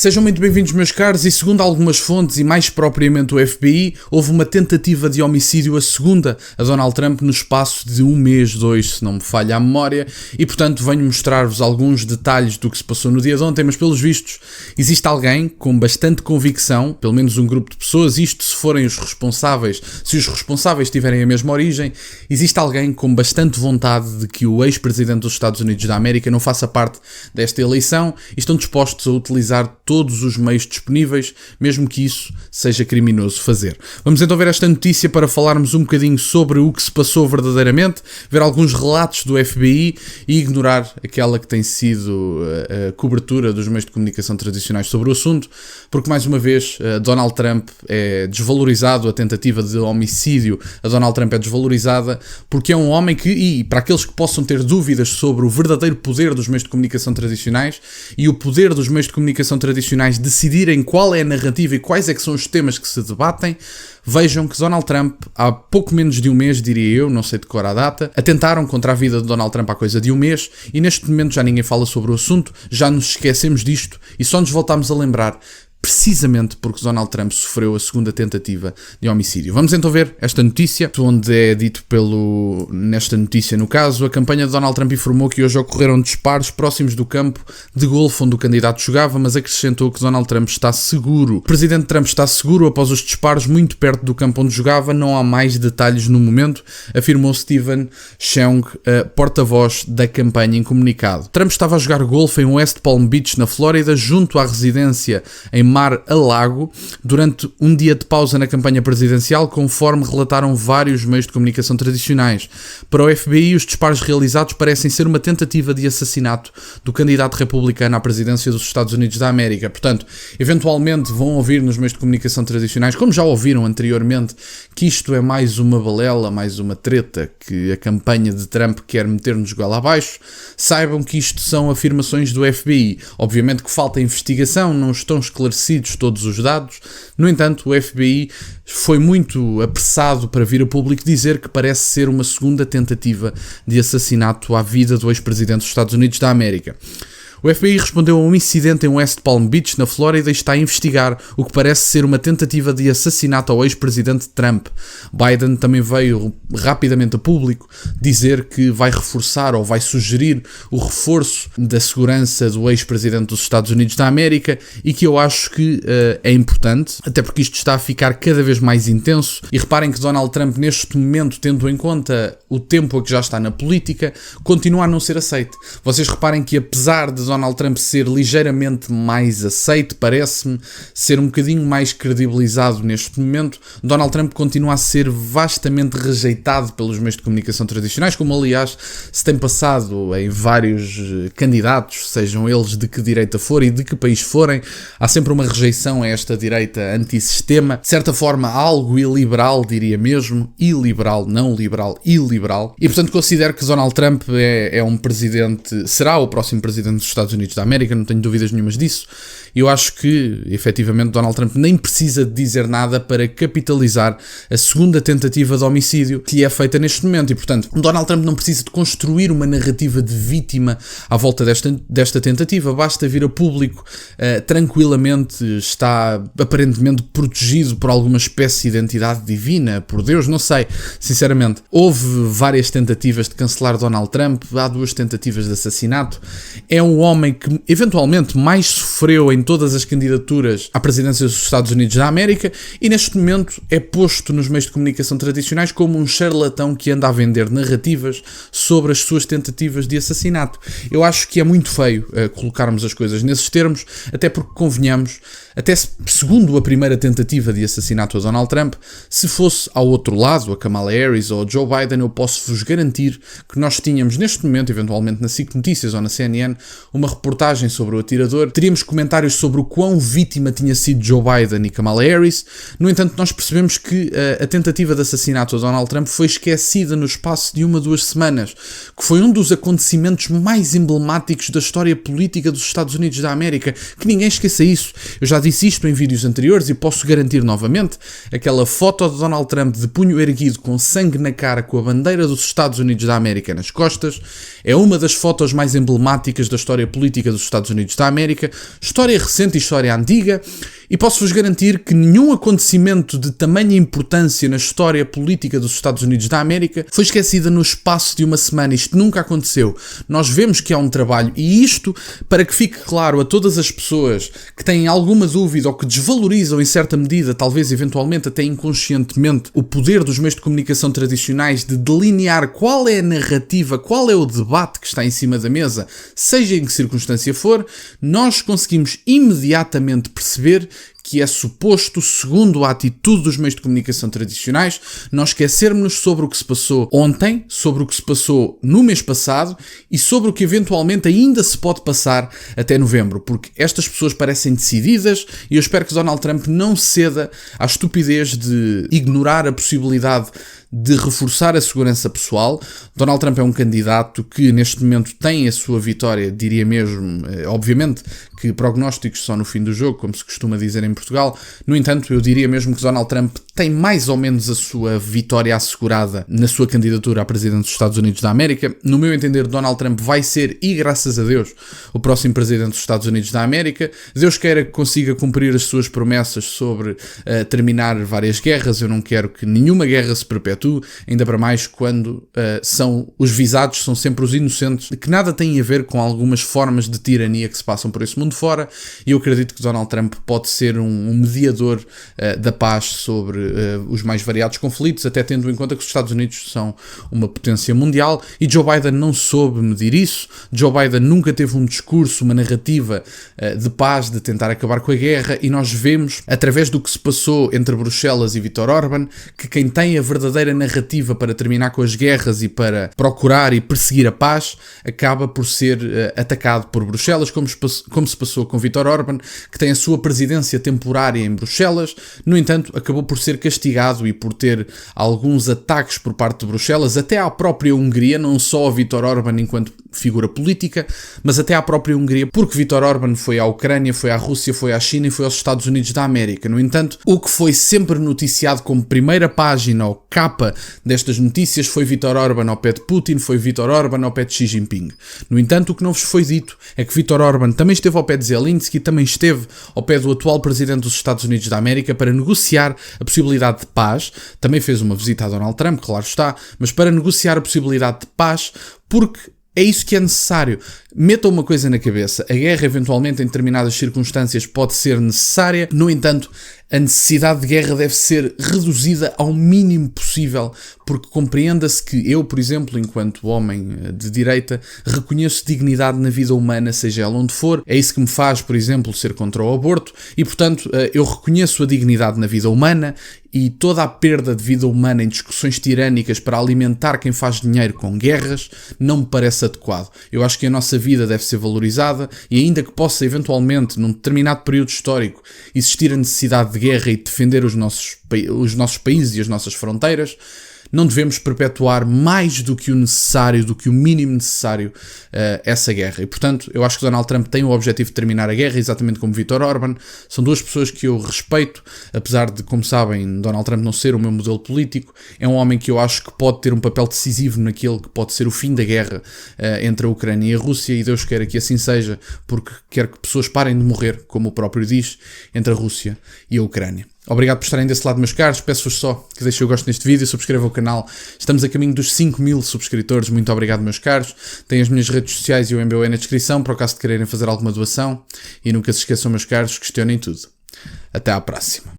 Sejam muito bem-vindos, meus caros, e segundo algumas fontes, e mais propriamente o FBI, houve uma tentativa de homicídio, a segunda, a Donald Trump, no espaço de um mês, dois, se não me falha a memória, e portanto venho mostrar-vos alguns detalhes do que se passou no dia de ontem, mas pelos vistos existe alguém com bastante convicção, pelo menos um grupo de pessoas, isto se forem os responsáveis, se os responsáveis tiverem a mesma origem, existe alguém com bastante vontade de que o ex-presidente dos Estados Unidos da América não faça parte desta eleição e estão dispostos a utilizar todos os meios disponíveis, mesmo que isso seja criminoso fazer. Vamos então ver esta notícia para falarmos um bocadinho sobre o que se passou verdadeiramente, ver alguns relatos do FBI e ignorar aquela que tem sido a cobertura dos meios de comunicação tradicionais sobre o assunto, porque mais uma vez Donald Trump é desvalorizado, a tentativa de homicídio a Donald Trump é desvalorizada, porque é um homem que, e para aqueles que possam ter dúvidas sobre o verdadeiro poder dos meios de comunicação tradicionais e o poder dos meios de comunicação tradicionais decidirem qual é a narrativa e quais é que são os temas que se debatem, vejam que Donald Trump, há pouco menos de um mês, diria eu, não sei de cor a data, atentaram contra a vida de Donald Trump há coisa de um mês e neste momento já ninguém fala sobre o assunto, já nos esquecemos disto e só nos voltamos a lembrar precisamente porque Donald Trump sofreu a segunda tentativa de homicídio. Vamos então ver esta notícia, onde é dito nesta notícia, no caso, a campanha de Donald Trump informou que hoje ocorreram disparos próximos do campo de golfe onde o candidato jogava, mas acrescentou que Donald Trump está seguro. O presidente Trump está seguro após os disparos muito perto do campo onde jogava, não há mais detalhes no momento, afirmou Stephen Cheung, porta-voz da campanha em comunicado. Trump estava a jogar golfe em West Palm Beach, na Flórida, junto à residência em Mar-a-Lago, durante um dia de pausa na campanha presidencial, conforme relataram vários meios de comunicação tradicionais. Para o FBI, os disparos realizados parecem ser uma tentativa de assassinato do candidato republicano à presidência dos Estados Unidos da América. Portanto, eventualmente vão ouvir nos meios de comunicação tradicionais, como já ouviram anteriormente, que isto é mais uma balela, mais uma treta que a campanha de Trump quer meter-nos goela abaixo. Saibam que isto são afirmações do FBI. Obviamente que falta investigação, não estão esclarecidos todos os dados. No entanto, o FBI foi muito apressado para vir a público dizer que parece ser uma segunda tentativa de assassinato à vida do ex-presidente dos Estados Unidos da América. O FBI respondeu a um incidente em West Palm Beach, na Flórida, e está a investigar o que parece ser uma tentativa de assassinato ao ex-presidente Trump. Biden também veio rapidamente a público dizer que vai reforçar ou vai sugerir o reforço da segurança do ex-presidente dos Estados Unidos da América e que eu acho que é importante, até porque isto está a ficar cada vez mais intenso. E reparem que Donald Trump, neste momento, tendo em conta o tempo a que já está na política, continua a não ser aceito. Vocês reparem que apesar de Donald Trump ser ligeiramente mais aceito, parece-me ser um bocadinho mais credibilizado neste momento, Donald Trump continua a ser vastamente rejeitado pelos meios de comunicação tradicionais, como aliás se tem passado em vários candidatos, sejam eles de que direita forem e de que país forem, há sempre uma rejeição a esta direita antissistema, de certa forma algo iliberal, diria mesmo, iliberal, não liberal, iliberal, e portanto considero que Donald Trump é um presidente, será o próximo presidente dos Estados Unidos da América, não tenho dúvidas nenhumas disso. Eu acho que, efetivamente, Donald Trump nem precisa de dizer nada para capitalizar a segunda tentativa de homicídio que lhe é feita neste momento. E, portanto, Donald Trump não precisa de construir uma narrativa de vítima à volta desta tentativa. Basta vir a público, tranquilamente, está aparentemente protegido por alguma espécie de entidade divina, por Deus, não sei. Sinceramente, houve várias tentativas de cancelar Donald Trump, há 2 tentativas de assassinato. É um homem que, eventualmente, mais sofreu em todas as candidaturas à presidência dos Estados Unidos da América e neste momento é posto nos meios de comunicação tradicionais como um charlatão que anda a vender narrativas sobre as suas tentativas de assassinato. Eu acho que é muito feio colocarmos as coisas nesses termos, até porque convenhamos, até segundo a primeira tentativa de assassinato a Donald Trump, se fosse ao outro lado, a Kamala Harris ou a Joe Biden, eu posso-vos garantir que nós tínhamos neste momento, eventualmente na SIC Notícias ou na CNN, uma reportagem sobre o atirador, teríamos comentários sobre o quão vítima tinha sido Joe Biden e Kamala Harris. No entanto, nós percebemos que a tentativa de assassinato a Donald Trump foi esquecida no espaço de 1 a 2 semanas, que foi um dos acontecimentos mais emblemáticos da história política dos Estados Unidos da América, que ninguém esqueça isso. Eu já disse isto em vídeos anteriores e posso garantir novamente, aquela foto de Donald Trump de punho erguido com sangue na cara com a bandeira dos Estados Unidos da América nas costas, é uma das fotos mais emblemáticas da história política dos Estados Unidos da América, história história recente e história antiga, e posso-vos garantir que nenhum acontecimento de tamanha importância na história política dos Estados Unidos da América foi esquecida no espaço de uma semana. Isto nunca aconteceu. Nós vemos que há um trabalho, e isto, para que fique claro a todas as pessoas que têm alguma dúvida ou que desvalorizam em certa medida, talvez eventualmente até inconscientemente, o poder dos meios de comunicação tradicionais de delinear qual é a narrativa, qual é o debate que está em cima da mesa, seja em que circunstância for, nós conseguimos imediatamente perceber que é suposto, segundo a atitude dos meios de comunicação tradicionais, nós esquecermos-nos sobre o que se passou ontem, sobre o que se passou no mês passado e sobre o que eventualmente ainda se pode passar até novembro, porque estas pessoas parecem decididas e eu espero que Donald Trump não ceda à estupidez de ignorar a possibilidade de reforçar a segurança pessoal. Donald Trump é um candidato que neste momento tem a sua vitória, diria mesmo, obviamente que prognósticos só no fim do jogo, como se costuma dizer em Portugal. No entanto, eu diria mesmo que Donald Trump tem mais ou menos a sua vitória assegurada na sua candidatura a presidente dos Estados Unidos da América. No meu entender, Donald Trump vai ser, e graças a Deus, o próximo presidente dos Estados Unidos da América. Deus queira que consiga cumprir as suas promessas sobre terminar várias guerras. Eu não quero que nenhuma guerra se perpetue, ainda para mais quando são os visados, são sempre os inocentes, que nada têm a ver com algumas formas de tirania que se passam por esse mundo fora, e eu acredito que Donald Trump pode ser um mediador da paz sobre os mais variados conflitos, até tendo em conta que os Estados Unidos são uma potência mundial, e Joe Biden não soube medir isso. Joe Biden nunca teve um discurso, uma narrativa de paz, de tentar acabar com a guerra, e nós vemos, através do que se passou entre Bruxelas e Viktor Orbán, que quem tem a verdadeira narrativa para terminar com as guerras e para procurar e perseguir a paz, acaba por ser atacado por Bruxelas, como se passou com Viktor Orbán, que tem a sua presidência temporária em Bruxelas. No entanto, acabou por ser castigado e por ter alguns ataques por parte de Bruxelas, até à própria Hungria, não só a Viktor Orbán enquanto figura política, mas até à própria Hungria, porque Viktor Orbán foi à Ucrânia, foi à Rússia, foi à China e foi aos Estados Unidos da América. No entanto, o que foi sempre noticiado como primeira página ou capa destas notícias foi Viktor Orbán ao pé de Putin, foi Viktor Orbán ao pé de Xi Jinping. No entanto, o que não vos foi dito é que Viktor Orbán também esteve ao pé de Zelensky, também esteve ao pé do atual presidente dos Estados Unidos da América para negociar a possibilidade de paz. Também fez uma visita a Donald Trump, claro está, mas para negociar a possibilidade de paz, porque é isso que é necessário. Metam uma coisa na cabeça: a guerra eventualmente em determinadas circunstâncias pode ser necessária, no entanto, a necessidade de guerra deve ser reduzida ao mínimo possível, porque compreenda-se que eu, por exemplo, enquanto homem de direita, reconheço dignidade na vida humana, seja ela onde for. É isso que me faz, por exemplo, ser contra o aborto, e portanto eu reconheço a dignidade na vida humana, e toda a perda de vida humana em discussões tirânicas para alimentar quem faz dinheiro com guerras não me parece adequado. Eu acho que a nossa vida deve ser valorizada, e ainda que possa eventualmente, num determinado período histórico, existir a necessidade de guerra e de defender os nossos países e as nossas fronteiras, não devemos perpetuar mais do que o necessário, do que o mínimo necessário, essa guerra. E, portanto, eu acho que Donald Trump tem o objetivo de terminar a guerra, exatamente como Viktor Orbán. São duas pessoas que eu respeito, apesar de, como sabem, Donald Trump não ser o meu modelo político. É um homem que eu acho que pode ter um papel decisivo naquele que pode ser o fim da guerra entre a Ucrânia e a Rússia, e Deus queira que assim seja, porque quer que pessoas parem de morrer, como o próprio diz, entre a Rússia e a Ucrânia. Obrigado por estarem desse lado, meus caros. Peço-vos só que deixem o gosto neste vídeo, subscrevam o canal. Estamos a caminho dos 5.000 subscritores. Muito obrigado, meus caros. Têm as minhas redes sociais e o MBA na descrição, para o caso de quererem fazer alguma doação. E nunca se esqueçam, meus caros, questionem tudo. Até à próxima.